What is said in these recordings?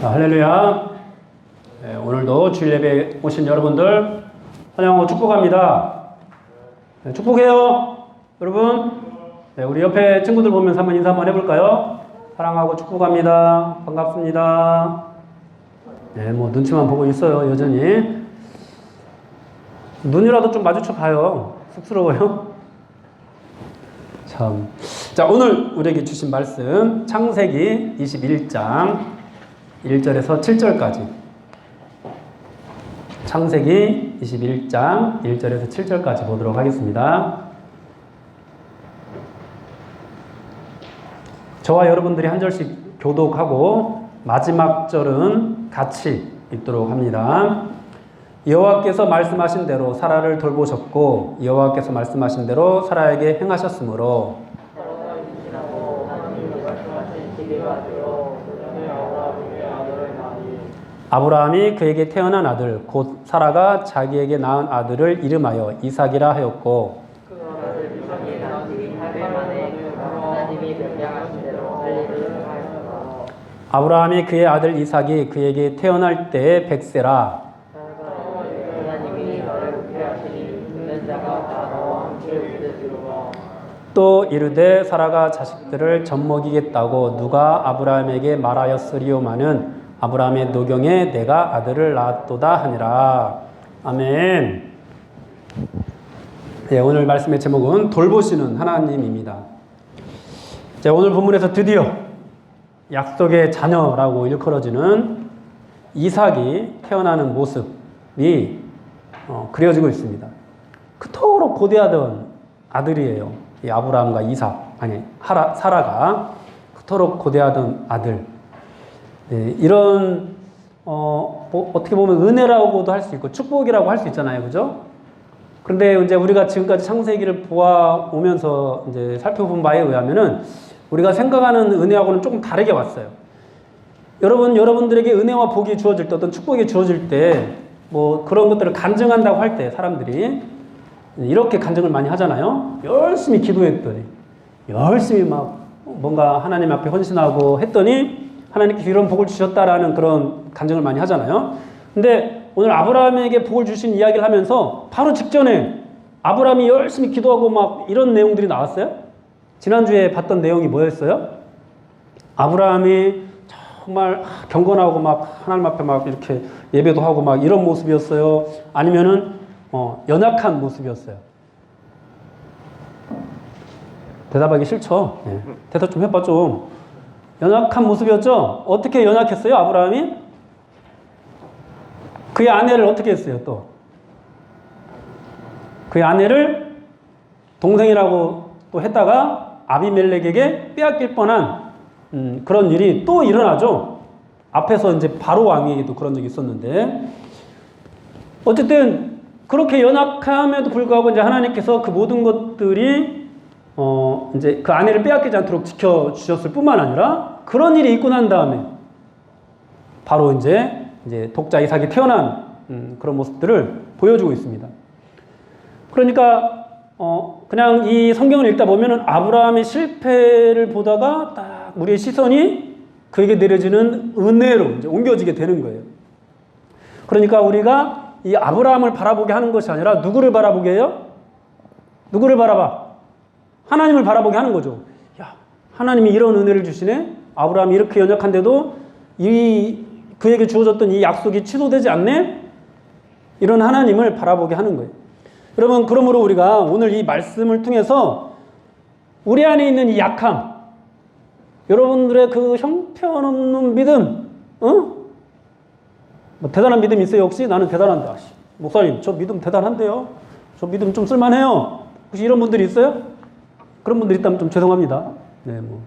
할렐루야. 네, 오늘도 주일 예배에 오신 여러분들 환영하고 축복합니다. 네, 축복해요, 여러분. 네, 우리 옆에 친구들 보면서 한번 인사 한번 해볼까요? 사랑하고 축복합니다. 반갑습니다. 네, 뭐 눈치만 보고 있어요, 여전히. 눈이라도 좀 마주쳐 봐요. 쑥스러워요? 참. 자, 오늘 우리에게 주신 말씀 창세기 21장 1절에서 7절까지. 창세기 21장 1절에서 7절까지 보도록 하겠습니다. 저와 여러분들이 한 절씩 교독하고 마지막 절은 같이 읽도록 합니다. 여호와께서 말씀하신 대로 사라를 돌보셨고 여호와께서 말씀하신 대로 사라에게 행하셨으므로 아브라함이 그에게 태어난 아들 곧 사라가 자기에게 낳은 아들을 이름하여 이삭이라 하였고 아브라함이 그의 아들 이삭이 그에게 태어날 때에 100세라 또 이르되 사라가 자식들을 젖먹이겠다고 누가 아브라함에게 말하였으리오마는 아브라함의 노경에 내가 아들을 낳았도다 하니라. 아멘. 네, 오늘 말씀의 제목은 돌보시는 하나님입니다. 자, 오늘 본문에서 드디어 약속의 자녀라고 일컬어지는 이삭이 태어나는 모습이 그려지고 있습니다. 그토록 고대하던 아들이에요. 이 아브라함과 이삭, 사라가 그토록 고대하던 아들. 네, 이런 어떻게 보면 은혜라고도 할 수 있고 축복이라고 할 수 있잖아요, 그죠? 그런데 이제 우리가 지금까지 창세기를 보아오면서 이제 살펴본 바에 의하면은 우리가 생각하는 은혜하고는 조금 다르게 왔어요. 여러분들에게 은혜와 복이 주어질 때, 어떤 축복이 주어질 때, 뭐 그런 것들을 간증한다고 할 때 사람들이 이렇게 간증을 많이 하잖아요. 열심히 기도했더니, 열심히 막 뭔가 하나님 앞에 헌신하고 했더니 하나님께서 이런 복을 주셨다라는 그런 간증을 많이 하잖아요. 근데 오늘 아브라함에게 복을 주신 이야기를 하면서 바로 직전에 아브라함이 열심히 기도하고 막 이런 내용들이 나왔어요. 지난주에 봤던 내용이 뭐였어요? 아브라함이 정말 경건하고 막 하나님 앞에 막 이렇게 예배도 하고 막 이런 모습이었어요? 아니면은 연약한 모습이었어요? 대답하기 싫죠? 네. 대답 좀 해봐 좀. 연약한 모습이었죠? 어떻게 연약했어요, 아브라함이? 그의 아내를 어떻게 했어요, 또? 그의 아내를 동생이라고 또 했다가 아비멜렉에게 빼앗길 뻔한 그런 일이 또 일어나죠. 앞에서 이제 바로 왕에게도 그런 적이 있었는데, 어쨌든 그렇게 연약함에도 불구하고 이제 하나님께서 그 모든 것들이 이제 그 아내를 빼앗기지 않도록 지켜주셨을 뿐만 아니라 그런 일이 있고 난 다음에 바로 이제 독자 이삭이 태어난 그런 모습들을 보여주고 있습니다. 그러니까 그냥 이 성경을 읽다 보면은 아브라함의 실패를 보다가 딱 우리의 시선이 그에게 내려지는 은혜로 이제 옮겨지게 되는 거예요. 그러니까 우리가 이 아브라함을 바라보게 하는 것이 아니라 누구를 바라보게 해요? 누구를 바라봐? 하나님을 바라보게 하는 거죠. 야, 하나님이 이런 은혜를 주시네? 아브라함이 이렇게 연약한데도 그에게 주어졌던 이 약속이 취소되지 않네? 이런 하나님을 바라보게 하는 거예요. 여러분, 그러므로 우리가 오늘 이 말씀을 통해서 우리 안에 있는 이 약함, 여러분들의 그 형편없는 믿음, 뭐 대단한 믿음 있어요, 혹시? 나는 대단한데. 목사님, 저 믿음 대단한데요? 저 믿음 좀 쓸만해요. 혹시 이런 분들이 있어요? 그런 분들이 있다면 좀 죄송합니다. 네, 뭐.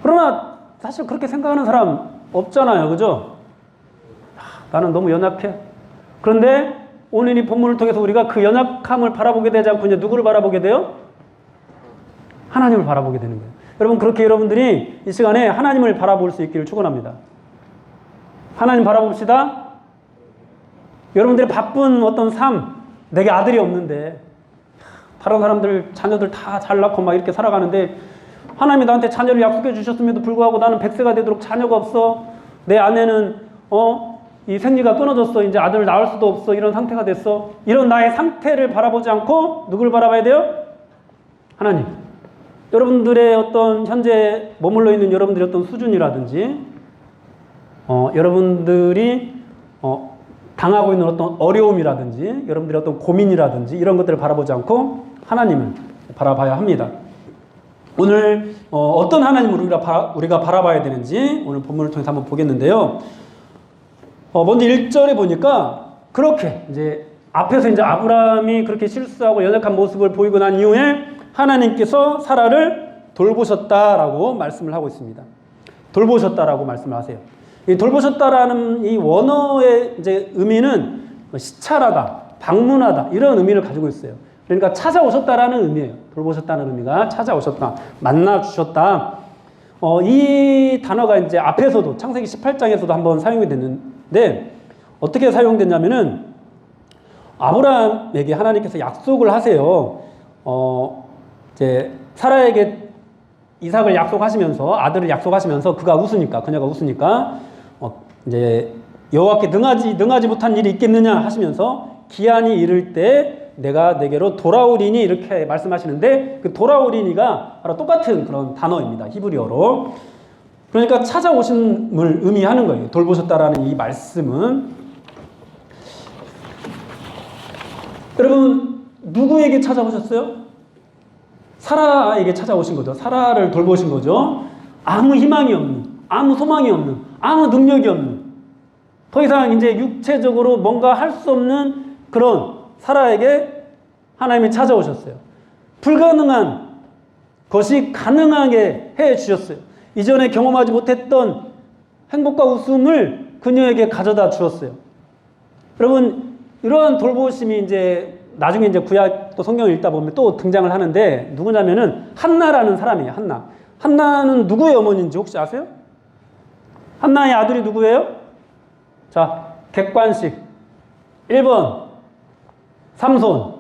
그러나 사실 그렇게 생각하는 사람 없잖아요, 그죠? 나는 너무 연약해. 그런데 오늘 이 본문을 통해서 우리가 그 연약함을 바라보게 되지 않고 이제 누구를 바라보게 돼요? 하나님을 바라보게 되는 거예요. 여러분, 그렇게 여러분들이 이 시간에 하나님을 바라볼 수 있기를 축원합니다. 하나님 바라봅시다. 여러분들의 바쁜 어떤 삶, 내게 아들이 없는데 다른 사람들 자녀들 다 잘 낳고 막 이렇게 살아가는데 하나님이 나한테 자녀를 약속해 주셨음에도 불구하고 나는 100세가 되도록 자녀가 없어. 내 아내는 이 생리가 끊어졌어. 이제 아들을 낳을 수도 없어. 이런 상태가 됐어. 이런 나의 상태를 바라보지 않고 누굴 바라봐야 돼요? 하나님. 여러분들의 어떤 현재 머물러 있는 여러분들의 어떤 수준이라든지 여러분들이 당하고 있는 어떤 어려움이라든지 여러분들의 어떤 고민이라든지 이런 것들을 바라보지 않고 하나님을 바라봐야 합니다. 오늘 어떤 하나님을 우리가 바라봐야 되는지 오늘 본문을 통해서 한번 보겠는데요. 먼저 1절에 보니까 그렇게 이제 앞에서 이제 아브라함이 그렇게 실수하고 연약한 모습을 보이고 난 이후에 하나님께서 사라를 돌보셨다라고 말씀을 하고 있습니다. 돌보셨다라고 말씀을 하세요. 이 돌보셨다라는 이 원어의 이제 의미는 시찰하다, 방문하다 이런 의미를 가지고 있어요. 그러니까 찾아오셨다라는 의미예요. 돌보셨다는 의미가 찾아오셨다, 만나주셨다. 이 단어가 이제 앞에서도 창세기 18장에서도 한번 사용이 됐는데 어떻게 사용됐냐면은 아브라함에게 하나님께서 약속을 하세요. 이제 사라에게 이삭을 약속하시면서 아들을 약속하시면서 그녀가 웃으니까 이제 여호와께 능하지 못한 일이 있겠느냐 하시면서 기한이 이를 때 내가 내게로 돌아오리니 이렇게 말씀하시는데 그 돌아오리니가 바로 똑같은 그런 단어입니다. 히브리어로. 그러니까 찾아오심을 의미하는 거예요. 돌보셨다라는 이 말씀은. 여러분 누구에게 찾아오셨어요? 사라에게 찾아오신 거죠. 사라를 돌보신 거죠. 아무 희망이 없는, 아무 소망이 없는, 아무 능력이 없는, 더 이상 이제 육체적으로 뭔가 할 수 없는 그런 사라에게 하나님이 찾아오셨어요. 불가능한 것이 가능하게 해 주셨어요. 이전에 경험하지 못했던 행복과 웃음을 그녀에게 가져다 주었어요. 여러분, 이러한 돌보심이 이제 나중에 이제 구약 또 성경을 읽다 보면 또 등장을 하는데 누구냐면은 한나라는 사람이에요. 한나. 한나는 누구의 어머니인지 혹시 아세요? 한나의 아들이 누구예요? 자, 객관식. 1번 삼손,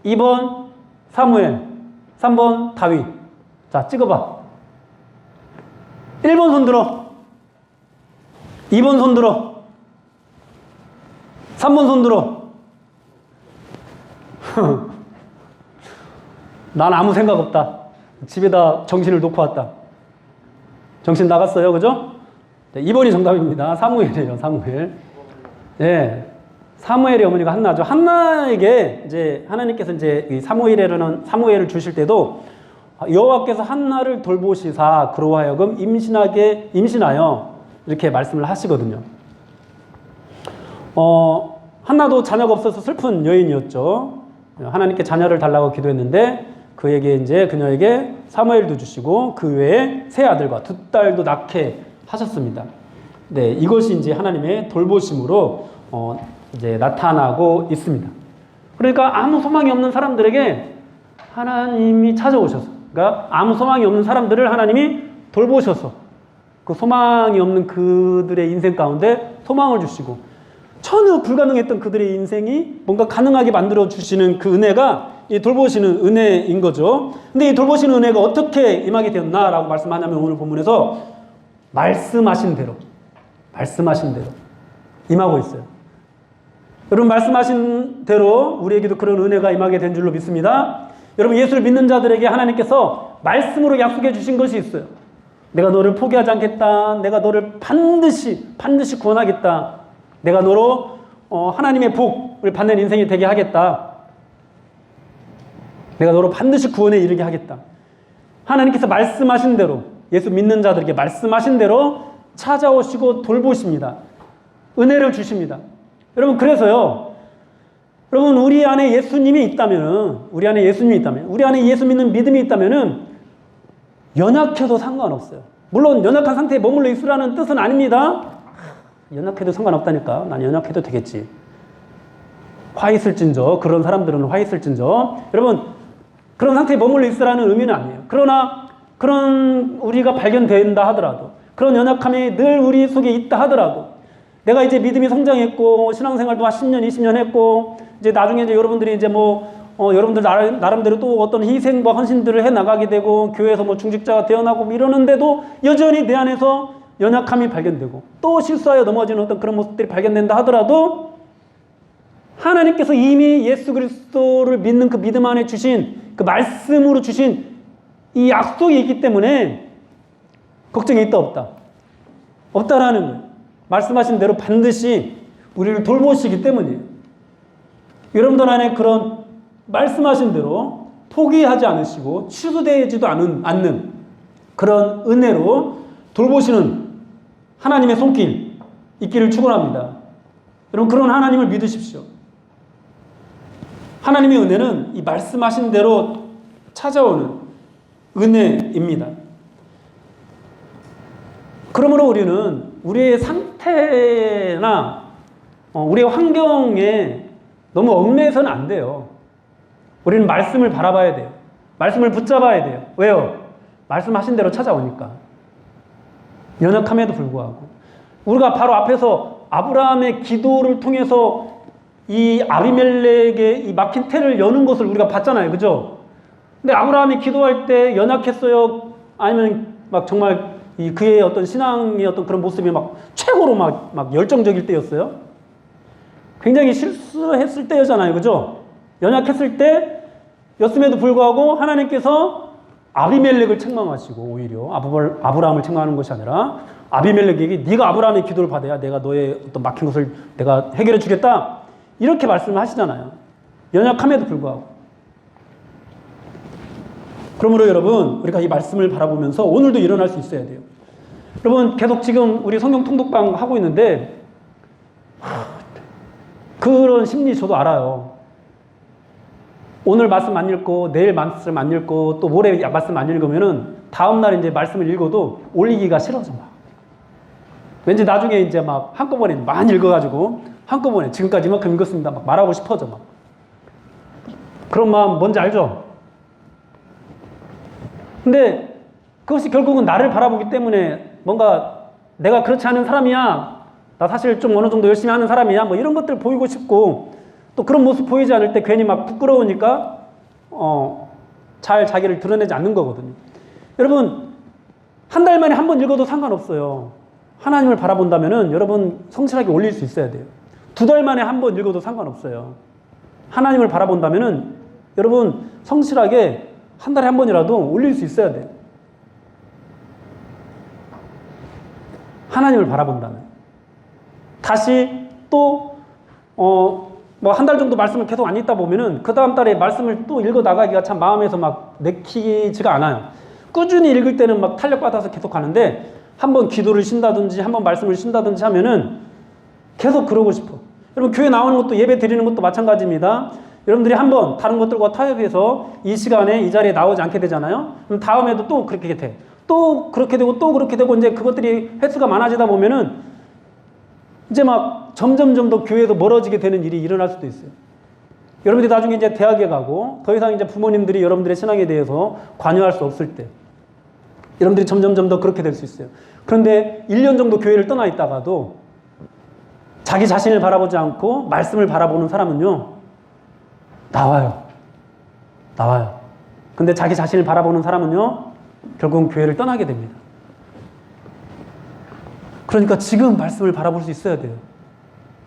2번 사무엘, 3번 다윗. 자, 찍어봐. 1번 손 들어. 2번 손 들어. 3번 손 들어. 난 아무 생각 없다. 집에다 정신을 놓고 왔다. 정신 나갔어요. 그죠? 네, 2번이 정답입니다. 사무엘이에요. 사무엘. 네. 사무엘의 어머니가 한나죠. 한나에게 이제 하나님께서 이제 이 사무엘을 주실 때도 여호와께서 한나를 돌보시사 그로 하여금 임신하여 이렇게 말씀을 하시거든요. 한나도 자녀가 없어서 슬픈 여인이었죠. 하나님께 자녀를 달라고 기도했는데 그녀에게 사무엘도 주시고 그 외에 세 아들과 두 딸도 낳게 하셨습니다. 네, 이것이 이제 하나님의 돌보심으로 이제 나타나고 있습니다. 그러니까 아무 소망이 없는 사람들에게 하나님이 찾아오셔서, 그러니까 아무 소망이 없는 사람들을 하나님이 돌보셔서 그 소망이 없는 그들의 인생 가운데 소망을 주시고 전혀 불가능했던 그들의 인생이 뭔가 가능하게 만들어 주시는 그 은혜가 이 돌보시는 은혜인 거죠. 근데 이 돌보시는 은혜가 어떻게 임하게 되었나라고 말씀하냐면 오늘 본문에서 말씀하신 대로 임하고 있어요. 여러분 말씀하신 대로 우리에게도 그런 은혜가 임하게 된 줄로 믿습니다. 여러분 예수를 믿는 자들에게 하나님께서 말씀으로 약속해 주신 것이 있어요. 내가 너를 포기하지 않겠다. 내가 너를 반드시 구원하겠다. 내가 너로 하나님의 복을 받는 인생이 되게 하겠다. 내가 너로 반드시 구원에 이르게 하겠다. 하나님께서 말씀하신 대로 예수 믿는 자들에게 말씀하신 대로 찾아오시고 돌보십니다. 은혜를 주십니다. 여러분 그래서요. 여러분 우리 안에 예수님이 있다면 우리 안에 예수 믿는 믿음이 있다면은 연약해도 상관없어요. 물론 연약한 상태에 머물러 있으라는 뜻은 아닙니다. 연약해도 상관없다니까. 난 연약해도 되겠지. 화 있을진저. 그런 사람들은 화 있을진저. 여러분 그런 상태에 머물러 있으라는 의미는 아니에요. 그러나 그런 우리가 발견된다 하더라도 그런 연약함이 늘 우리 속에 있다 하더라도 내가 이제 믿음이 성장했고 신앙생활도 한 10년, 20년 했고 이제 나중에 이제 여러분들이 이제 여러분들 나름대로 또 어떤 희생과 헌신들을 해 나가게 되고 교회에서 중직자가 되어나고 이러는데도 여전히 내 안에서 연약함이 발견되고 또 실수하여 넘어지는 어떤 그런 모습들이 발견된다 하더라도 하나님께서 이미 예수 그리스도를 믿는 그 믿음 안에 주신 그 말씀으로 주신 이 약속이 있기 때문에 걱정이 있다 없다? 없다라는 거예요. 말씀하신 대로 반드시 우리를 돌보시기 때문이에요. 여러분들 안에 그런 말씀하신 대로 포기하지 않으시고 취소되지도 않는 그런 은혜로 돌보시는 하나님의 손길 있기를 축원합니다. 여러분 그런 하나님을 믿으십시오. 하나님의 은혜는 이 말씀하신 대로 찾아오는 은혜입니다. 그러므로 우리는 우리의 상태나 우리의 환경에 너무 얽매여서는 안 돼요. 우리는 말씀을 바라봐야 돼요. 말씀을 붙잡아야 돼요. 왜요? 말씀하신 대로 찾아오니까. 연약함에도 불구하고. 우리가 바로 앞에서 아브라함의 기도를 통해서 이 아비멜렉의 이 막힌 태를 여는 것을 우리가 봤잖아요. 그죠? 근데 아브라함이 기도할 때 연약했어요? 아니면 막 정말 그의 어떤 신앙의 어떤 그런 모습이 막 최고로 막 열정적일 때였어요? 굉장히 실수했을 때였잖아요. 그죠? 연약했을 때였음에도 불구하고 하나님께서 아비멜렉을 책망하시고 오히려 아브라함을 책망하는 것이 아니라 아비멜렉에게 네가 아브라함의 기도를 받아야 내가 너의 어떤 막힌 것을 내가 해결해 주겠다. 이렇게 말씀을 하시잖아요. 연약함에도 불구하고. 그러므로 여러분 우리가 이 말씀을 바라보면서 오늘도 일어날 수 있어야 돼요. 여러분 계속 지금 우리 성경 통독방 하고 있는데 그런 심리 저도 알아요. 오늘 말씀 안 읽고 내일 말씀 안 읽고 또 모레 말씀 안 읽으면은 다음날 이제 말씀을 읽어도 올리기가 싫어져 막. 왠지 나중에 이제 막 한꺼번에 많이 읽어가지고 한꺼번에 지금까지 이만큼 읽었습니다 막 말하고 싶어져 막. 그런 마음 뭔지 알죠? 근데 그것이 결국은 나를 바라보기 때문에 뭔가 내가 그렇지 않은 사람이야. 나 사실 좀 어느 정도 열심히 하는 사람이야. 뭐 이런 것들 보이고 싶고 또 그런 모습 보이지 않을 때 괜히 막 부끄러우니까 잘 자기를 드러내지 않는 거거든요. 여러분 한 달 만에 한 번 읽어도 상관없어요. 하나님을 바라본다면은 여러분 성실하게 올릴 수 있어야 돼요. 2달 만에 한 번 읽어도 상관없어요. 하나님을 바라본다면은 여러분 성실하게 한 달에 한 번이라도 올릴 수 있어야 돼요. 하나님을 바라본다면. 다시 또 뭐 한 달 정도 말씀을 계속 안 읽다 보면은 그 다음 달에 말씀을 또 읽어 나가기가 참 마음에서 막 내키지가 않아요. 꾸준히 읽을 때는 막 탄력받아서 계속 가는데 한번 기도를 쉰다든지 한번 말씀을 쉰다든지 하면은 계속 그러고 싶어. 여러분 교회 나오는 것도 예배 드리는 것도 마찬가지입니다. 여러분들이 한번 다른 것들과 타협해서 이 시간에 이 자리에 나오지 않게 되잖아요. 그럼 다음에도 또 그렇게 돼. 또 그렇게 되고 또 그렇게 되고 이제 그것들이 횟수가 많아지다 보면은 이제 막 점점 더 교회에서 멀어지게 되는 일이 일어날 수도 있어요. 여러분들이 나중에 이제 대학에 가고 더 이상 이제 부모님들이 여러분들의 신앙에 대해서 관여할 수 없을 때 여러분들이 점점 더 그렇게 될 수 있어요. 그런데 1년 정도 교회를 떠나 있다가도 자기 자신을 바라보지 않고 말씀을 바라보는 사람은요 나와요. 근데 자기 자신을 바라보는 사람은요 결국은 교회를 떠나게 됩니다. 그러니까 지금 말씀을 바라볼 수 있어야 돼요.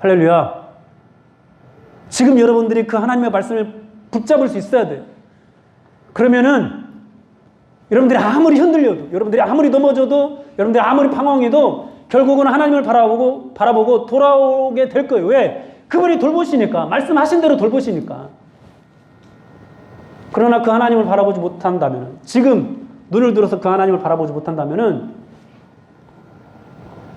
할렐루야. 지금 여러분들이 그 하나님의 말씀을 붙잡을 수 있어야 돼요. 그러면은 여러분들이 아무리 흔들려도, 여러분들이 아무리 넘어져도, 여러분들이 아무리 방황해도 결국은 하나님을 바라보고 돌아오게 될 거예요. 왜? 그분이 돌보시니까. 말씀하신 대로 돌보시니까. 그러나 그 하나님을 바라보지 못한다면, 지금 눈을 들어서 그 하나님을 바라보지 못한다면은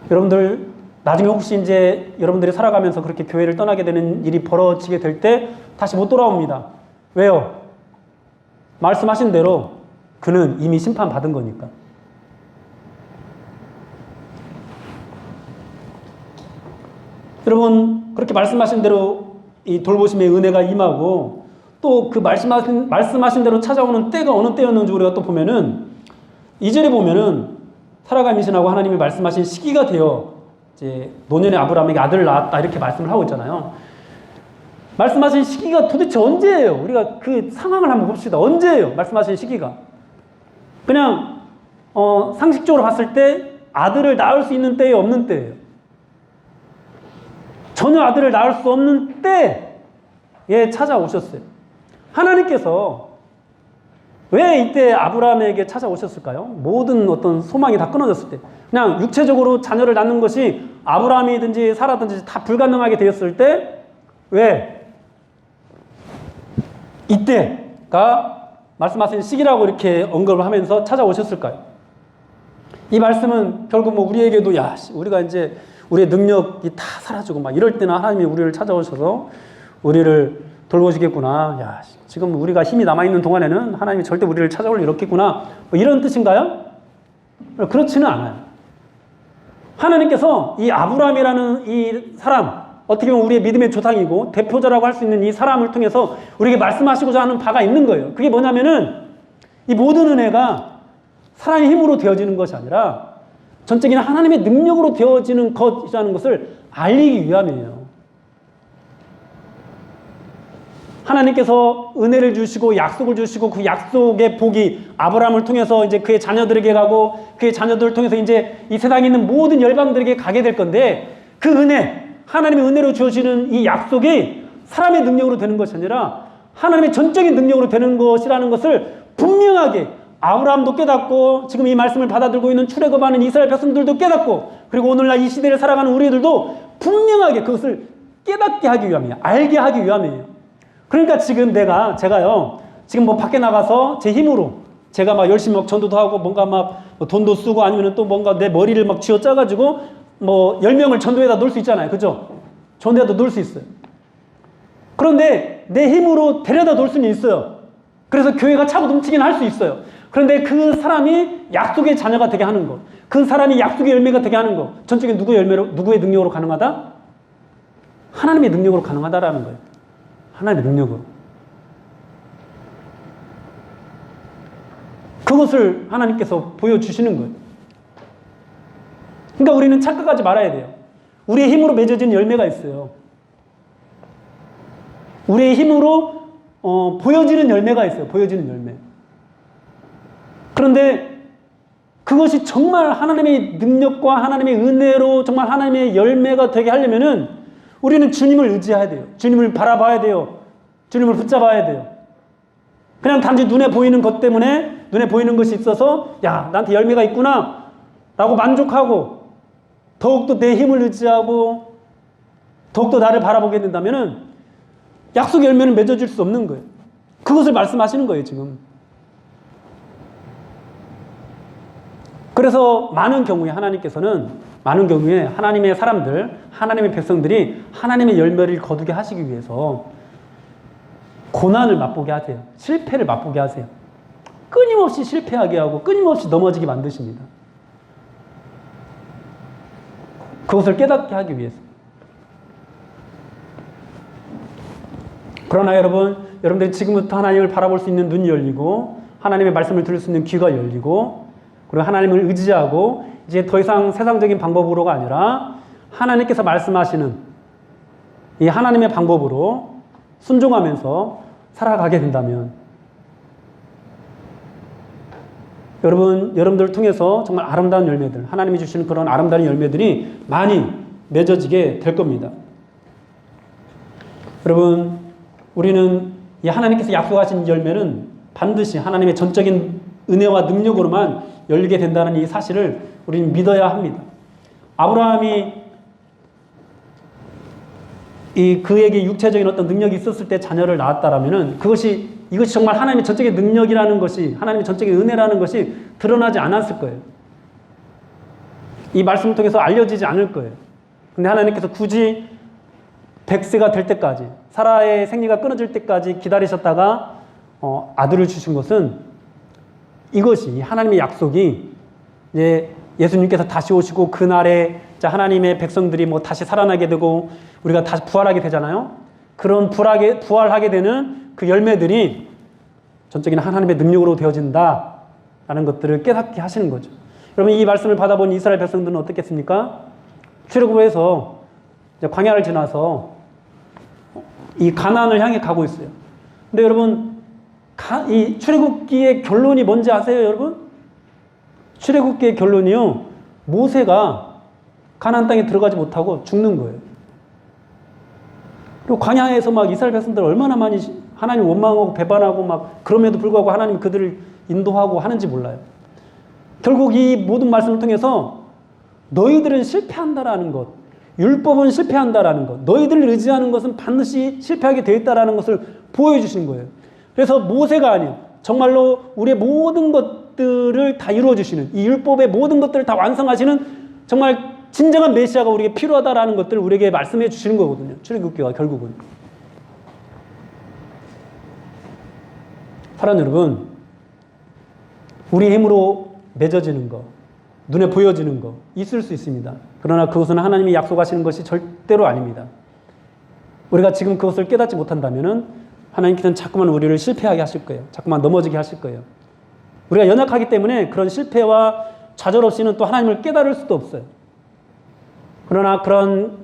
여러분들 나중에 혹시 이제 여러분들이 살아가면서 그렇게 교회를 떠나게 되는 일이 벌어지게 될 때 다시 못 돌아옵니다. 왜요? 말씀하신 대로 그는 이미 심판받은 거니까. 여러분 그렇게 말씀하신 대로 이 돌보심의 은혜가 임하고 또 그 말씀하신 대로 찾아오는 때가 어느 때였는지 우리가 또 보면은 2절에 보면은 사라가 임신하고 하나님이 말씀하신 시기가 되어 이제 노년의 아브라함에게 아들을 낳았다 이렇게 말씀을 하고 있잖아요. 말씀하신 시기가 도대체 언제예요? 우리가 그 상황을 한번 봅시다. 언제예요? 말씀하신 시기가. 그냥 상식적으로 봤을 때 아들을 낳을 수 있는 때에 없는 때예요. 전혀 아들을 낳을 수 없는 때에 찾아오셨어요. 하나님께서 왜 이때 아브라함에게 찾아오셨을까요? 모든 어떤 소망이 다 끊어졌을 때, 그냥 육체적으로 자녀를 낳는 것이 아브라함이든지 사라든지 다 불가능하게 되었을 때, 왜 이때가 말씀하신 시기라고 이렇게 언급을 하면서 찾아오셨을까요? 이 말씀은 결국 뭐 우리에게도 우리가 이제 우리의 능력이 다 사라지고 막 이럴 때나 하나님이 우리를 찾아오셔서 우리를 돌보시겠구나. 지금 우리가 힘이 남아있는 동안에는 하나님이 절대 우리를 찾아올 일 없겠구나. 뭐 이런 뜻인가요? 그렇지는 않아요. 하나님께서 이 아브라함이라는 이 사람, 어떻게 보면 우리의 믿음의 조상이고 대표자라고 할 수 있는 이 사람을 통해서 우리에게 말씀하시고자 하는 바가 있는 거예요. 그게 뭐냐면은 이 모든 은혜가 사람의 힘으로 되어지는 것이 아니라 전적인 하나님의 능력으로 되어지는 것이라는 것을 알리기 위함이에요. 하나님께서 은혜를 주시고 약속을 주시고 그 약속의 복이 아브라함을 통해서 이제 그의 자녀들에게 가고 그의 자녀들을 통해서 이제 이 세상에 있는 모든 열방들에게 가게 될 건데, 그 은혜, 하나님의 은혜로 주어지는 이 약속이 사람의 능력으로 되는 것이 아니라 하나님의 전적인 능력으로 되는 것이라는 것을 분명하게 아브라함도 깨닫고 지금 이 말씀을 받아들고 있는 출애굽하는 이스라엘 백성들도 깨닫고, 그리고 오늘날 이 시대를 살아가는 우리들도 분명하게 그것을 깨닫게 하기 위함이에요. 알게 하기 위함이에요. 그러니까 지금 제가요, 지금 뭐 밖에 나가서 제 힘으로 제가 막 열심히 막 전도도 하고 뭔가 막 돈도 쓰고 아니면 또 뭔가 내 머리를 막 쥐어 짜가지고 뭐 10명을 전도에다 놓을 수 있잖아요. 그죠? 전도에다 놓을 수 있어요. 그런데 내 힘으로 데려다 놓을 수는 있어요. 그래서 교회가 차고 넘치긴 할 수 있어요. 그런데 그 사람이 약속의 자녀가 되게 하는 것, 그 사람이 약속의 열매가 되게 하는 것, 전적인 누구의 능력으로 가능하다? 하나님의 능력으로 가능하다라는 거예요. 하나님의 능력으로. 그것을 하나님께서 보여주시는 거예요. 그러니까 우리는 착각하지 말아야 돼요. 우리의 힘으로 맺어진 열매가 있어요. 우리의 힘으로 보여지는 열매가 있어요. 보여지는 열매. 그런데 그것이 정말 하나님의 능력과 하나님의 은혜로 정말 하나님의 열매가 되게 하려면은 우리는 주님을 의지해야 돼요. 주님을 바라봐야 돼요. 주님을 붙잡아야 돼요. 그냥 단지 눈에 보이는 것 때문에, 눈에 보이는 것이 있어서 나한테 열매가 있구나 라고 만족하고 더욱더 내 힘을 의지하고 더욱더 나를 바라보게 된다면은 약속의 열매는 맺어질 수 없는 거예요. 그것을 말씀하시는 거예요, 지금. 그래서 많은 경우에 하나님의 사람들, 하나님의 백성들이 하나님의 열매를 거두게 하시기 위해서 고난을 맛보게 하세요. 실패를 맛보게 하세요. 끊임없이 실패하게 하고 끊임없이 넘어지게 만드십니다. 그것을 깨닫게 하기 위해서. 그러나 여러분들이 지금부터 하나님을 바라볼 수 있는 눈이 열리고 하나님의 말씀을 들을 수 있는 귀가 열리고 그리고 하나님을 의지하고 이제 더 이상 세상적인 방법으로가 아니라 하나님께서 말씀하시는 이 하나님의 방법으로 순종하면서 살아가게 된다면 여러분들을 통해서 정말 아름다운 열매들, 하나님이 주시는 그런 아름다운 열매들이 많이 맺어지게 될 겁니다. 여러분, 우리는 이 하나님께서 약속하신 열매는 반드시 하나님의 전적인 은혜와 능력으로만 열리게 된다는 이 사실을 우리는 믿어야 합니다. 아브라함이 그에게 육체적인 어떤 능력이 있었을 때 자녀를 낳았다라면은 이것이 정말 하나님의 전적인 능력이라는 것이, 하나님의 전적인 은혜라는 것이 드러나지 않았을 거예요. 이 말씀을 통해서 알려지지 않을 거예요. 근데 하나님께서 굳이 100세가 될 때까지, 사라의 생리가 끊어질 때까지 기다리셨다가 아들을 주신 것은 이것이 하나님의 약속이 이제 예수님께서 다시 오시고 그날에 하나님의 백성들이 다시 살아나게 되고 우리가 다시 부활하게 되잖아요. 그런 부활하게 되는 그 열매들이 전적인 하나님의 능력으로 되어진다라는 것들을 깨닫게 하시는 거죠. 여러분, 이 말씀을 받아본 이스라엘 백성들은 어떻겠습니까? 출애굽해서 광야를 지나서 이 가나안을 향해 가고 있어요. 근데 여러분, 이 출애굽기의 결론이 뭔지 아세요, 여러분? 출애굽기의 결론이요, 모세가 가나안 땅에 들어가지 못하고 죽는 거예요. 그리고 광야에서 막 이스라엘 백성들 얼마나 많이 하나님 원망하고 배반하고 막 그럼에도 불구하고 하나님 그들을 인도하고 하는지 몰라요. 결국 이 모든 말씀을 통해서 너희들은 실패한다라는 것, 율법은 실패한다라는 것, 너희들을 의지하는 것은 반드시 실패하게 되어 있다라는 것을 보여주시는 거예요. 그래서 모세가 아니에요. 정말로 우리의 모든 것들을 다 이루어주시는, 이 율법의 모든 것들을 다 완성하시는 정말 진정한 메시아가 우리에게 필요하다라는 것들을 우리에게 말씀해 주시는 거거든요. 출애굽기가 결국은. 사랑하는 여러분, 우리 힘으로 맺어지는 거, 눈에 보여지는 거 있을 수 있습니다. 그러나 그것은 하나님이 약속하시는 것이 절대로 아닙니다. 우리가 지금 그것을 깨닫지 못한다면은 하나님께서는 자꾸만 우리를 실패하게 하실 거예요. 자꾸만 넘어지게 하실 거예요. 우리가 연약하기 때문에 그런 실패와 좌절 없이는 또 하나님을 깨달을 수도 없어요. 그러나 그런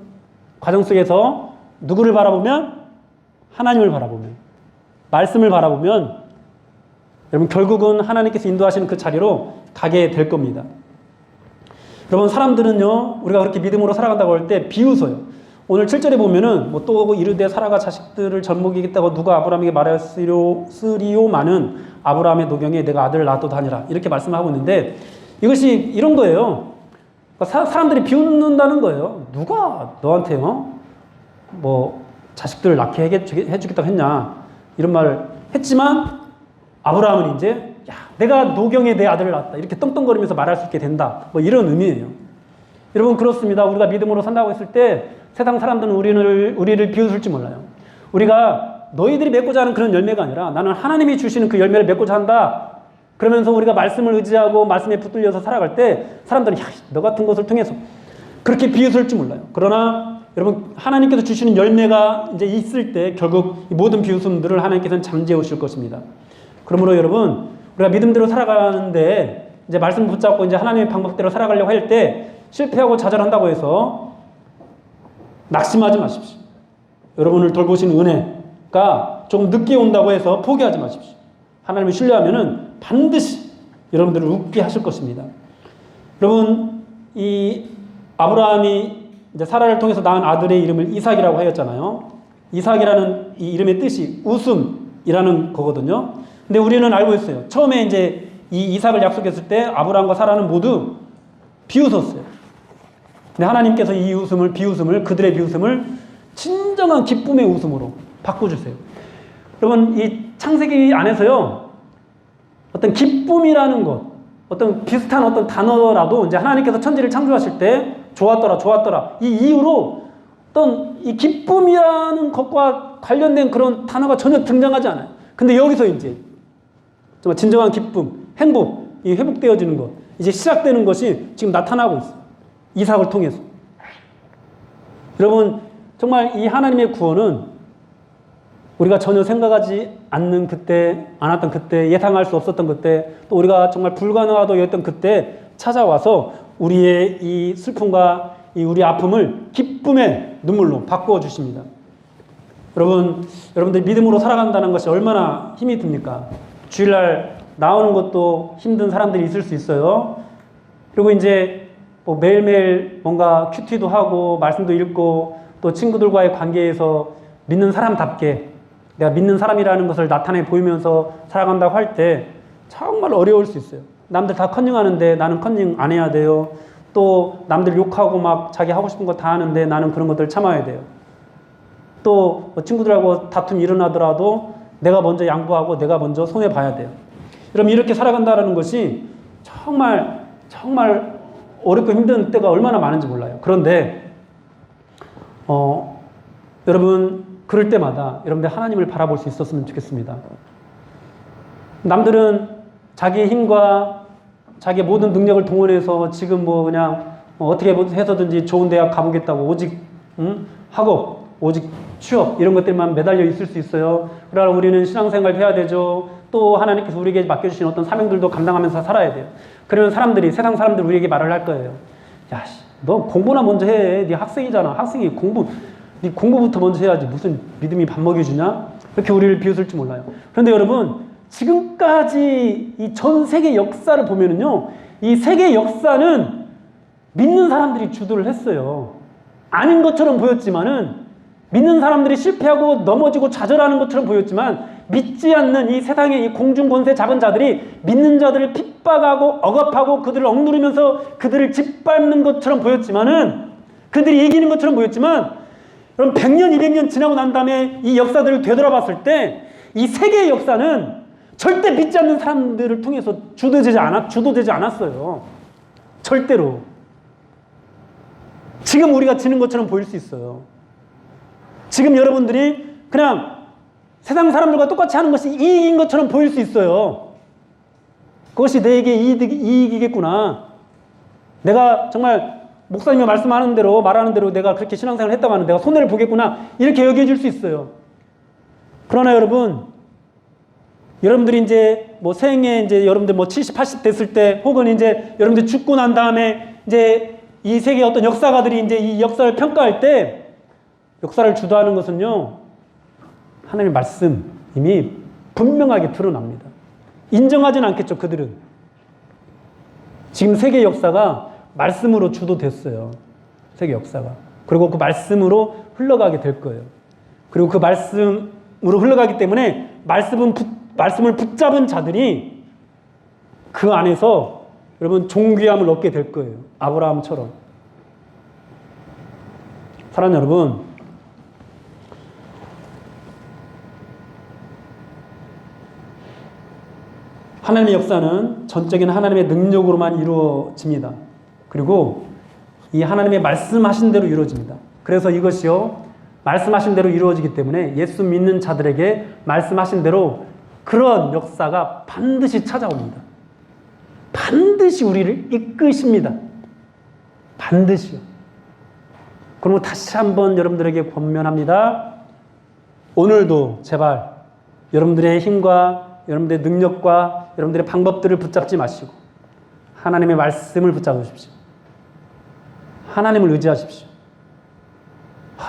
과정 속에서 누구를 바라보면? 하나님을 바라보면, 말씀을 바라보면 여러분 결국은 하나님께서 인도하시는 그 자리로 가게 될 겁니다. 여러분 사람들은요, 우리가 그렇게 믿음으로 살아간다고 할 때 비웃어요. 오늘 7절에 보면은 뭐 또 이르되 사라가 자식들을 젖먹이겠다고 누가 아브라함에게 말하였으리오마는 아브라함의 노경에 내가 아들을 낳아도 하니라 이렇게 말씀하고 있는데 이것이 이런 거예요. 사람들이 비웃는다는 거예요. 누가 너한테요? 뭐 자식들을 낳게 해주겠다고 했냐 이런 말을 했지만 아브라함은 이제 야, 내가 노경에 내 아들을 낳았다 이렇게 떵떵거리면서 말할 수 있게 된다 뭐 이런 의미예요. 여러분 그렇습니다. 우리가 믿음으로 산다고 했을 때 세상 사람들은 우리를 비웃을지 몰라요. 우리가 너희들이 맺고자 하는 그런 열매가 아니라 나는 하나님이 주시는 그 열매를 맺고자 한다. 그러면서 우리가 말씀을 의지하고 말씀에 붙들려서 살아갈 때 사람들은 야, 너 같은 것을 통해서 그렇게 비웃을지 몰라요. 그러나 여러분 하나님께서 주시는 열매가 이제 있을 때 결국 이 모든 비웃음들을 하나님께서는 잠재우실 것입니다. 그러므로 여러분 우리가 믿음대로 살아가는데 이제 말씀 붙잡고 이제 하나님의 방법대로 살아가려고 할 때 실패하고 좌절한다고 해서 낙심하지 마십시오. 여러분을 돌보시는 은혜가 조금 늦게 온다고 해서 포기하지 마십시오. 하나님을 신뢰하면은 반드시 여러분들을 웃게 하실 것입니다. 여러분, 이 아브라함이 이제 사라를 통해서 낳은 아들의 이름을 이삭이라고 하였잖아요. 이삭이라는 이 이름의 뜻이 웃음이라는 거거든요. 근데 우리는 알고 있어요. 처음에 이제 이 이삭을 약속했을 때 아브라함과 사라는 모두 비웃었어요. 근데 하나님께서 이 비웃음을 그들의 비웃음을 진정한 기쁨의 웃음으로 바꿔주세요. 여러분 이 창세기 안에서요 어떤 기쁨이라는 것, 어떤 비슷한 어떤 단어라도 이제 하나님께서 천지를 창조하실 때 좋았더라 이 이유로 어떤 이 기쁨이라는 것과 관련된 그런 단어가 전혀 등장하지 않아요. 근데 여기서 이제 정말 진정한 기쁨, 행복, 이 회복되어지는 것, 이제 시작되는 것이 지금 나타나고 있어요. 이삭을 통해서. 여러분 정말 이 하나님의 구원은 우리가 전혀 생각하지 않았던 그때, 예상할 수 없었던 그때, 또 우리가 정말 불가능하다고 했던 그때 찾아와서 우리의 이 슬픔과 이 우리 아픔을 기쁨의 눈물로 바꾸어 주십니다. 여러분들 믿음으로 살아간다는 것이 얼마나 힘이 듭니까? 주일날 나오는 것도 힘든 사람들이 있을 수 있어요. 그리고 이제 뭐 매일매일 뭔가 큐티도 하고 말씀도 읽고 또 친구들과의 관계에서 믿는 사람답게 내가 믿는 사람이라는 것을 나타내 보이면서 살아간다고 할 때 정말 어려울 수 있어요. 남들 다 컨닝하는데 나는 컨닝 안 해야 돼요. 또 남들 욕하고 막 자기 하고 싶은 거 다 하는데 나는 그런 것들 참아야 돼요. 또 뭐 친구들하고 다툼 일어나더라도 내가 먼저 양보하고 내가 먼저 손해봐야 돼요. 그럼 이렇게 살아간다는 것이 정말 어렵고 힘든 때가 얼마나 많은지 몰라요. 그런데 여러분 그럴 때마다 여러분들 하나님을 바라볼 수 있었으면 좋겠습니다. 남들은 자기의 힘과 자기의 모든 능력을 동원해서 지금 뭐 그냥 어떻게 해서든지 좋은 대학 가보겠다고 오직 학업, 오직 취업 이런 것들만 매달려 있을 수 있어요. 그러나 우리는 신앙생활 해야 되죠. 또 하나님께서 우리에게 맡겨주신 어떤 사명들도 감당하면서 살아야 돼요. 그러면 세상 사람들이 우리에게 말을 할 거예요. 야, 너 공부나 먼저 해. 네 학생이잖아. 학생이 네 공부부터 먼저 해야지. 무슨 믿음이 밥 먹여주냐? 그렇게 우리를 비웃을지 몰라요. 그런데 여러분, 지금까지 이 전 세계 역사를 보면은요, 이 세계 역사는 믿는 사람들이 주도를 했어요. 아닌 것처럼 보였지만은 믿는 사람들이 실패하고 넘어지고 좌절하는 것처럼 보였지만 믿지 않는 이 세상의 이 공중 권세 잡은 자들이 믿는 자들을 핍박하고 억압하고 그들을 억누르면서 그들을 짓밟는 것처럼 보였지만은 그들이 이기는 것처럼 보였지만 여러분 100년, 200년 지나고 난 다음에 이 역사들을 되돌아봤을 때 이 세계의 역사는 절대 믿지 않는 사람들을 통해서 주도되지 않았어요. 절대로. 지금 우리가 지는 것처럼 보일 수 있어요. 지금 여러분들이 그냥 세상 사람들과 똑같이 하는 것이 이익인 것처럼 보일 수 있어요. 그것이 내게 이익이겠구나. 내가 정말 목사님이 말씀하는 대로 말하는 대로 내가 그렇게 신앙생활을 했다고 하면 내가 손해를 보겠구나. 이렇게 여겨질 수 있어요. 그러나 여러분들이 이제 뭐 생애 이제 여러분들 뭐 70, 80 됐을 때 혹은 이제 여러분들 죽고 난 다음에 이제 이 세계의 어떤 역사가들이 이제 이 역사를 평가할 때 역사를 주도하는 것은요, 하나님의 말씀이 분명하게 드러납니다. 인정하진 않겠죠, 그들은. 지금 세계 역사가 말씀으로 주도됐어요. 세계 역사가. 그리고 그 말씀으로 흘러가게 될 거예요. 그리고 그 말씀으로 흘러가기 때문에 말씀을 붙잡은 자들이 그 안에서 여러분 존귀함을 얻게 될 거예요. 아브라함처럼. 사랑하는 여러분, 하나님의 역사는 전적인 하나님의 능력으로만 이루어집니다. 그리고 이 하나님의 말씀하신 대로 이루어집니다. 그래서 이것이요, 말씀하신 대로 이루어지기 때문에 예수 믿는 자들에게 말씀하신 대로 그런 역사가 반드시 찾아옵니다. 반드시 우리를 이끄십니다. 반드시요. 그러면 다시 한번 여러분들에게 권면합니다. 오늘도 제발 여러분들의 힘과 여러분들의 능력과 여러분들의 방법들을 붙잡지 마시고 하나님의 말씀을 붙잡으십시오. 하나님을 의지하십시오.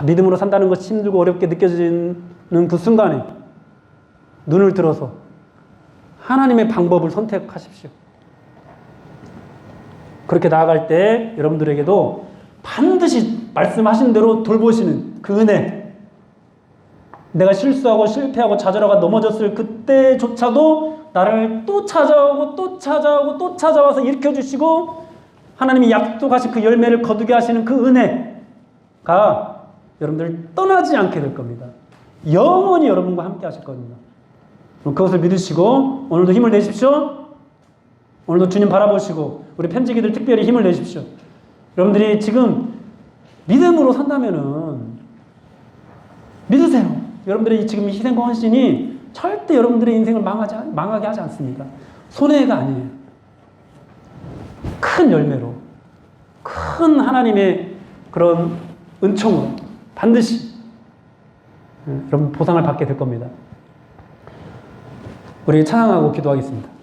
믿음으로 산다는 것이 힘들고 어렵게 느껴지는 그 순간에 눈을 들어서 하나님의 방법을 선택하십시오. 그렇게 나아갈 때 여러분들에게도 반드시 말씀하신 대로 돌보시는 그 은혜, 내가 실수하고 실패하고 좌절하고 넘어졌을 그때조차도 나를 또 찾아오고 또 찾아오고 또 찾아와서 일으켜주시고 하나님이 약속하신 그 열매를 거두게 하시는 그 은혜가 여러분들을 떠나지 않게 될 겁니다. 영원히 여러분과 함께 하실 겁니다. 그것을 믿으시고 오늘도 힘을 내십시오. 오늘도 주님 바라보시고 우리 편지기들 특별히 힘을 내십시오. 여러분들이 지금 믿음으로 산다면은 믿으세요. 여러분들의 지금 희생과 헌신이 절대 여러분들의 인생을 망하게 하지 않습니다. 손해가 아니에요. 큰 열매로, 큰 하나님의 그런 은총으로 반드시 여러분 보상을 받게 될 겁니다. 우리 찬양하고 기도하겠습니다.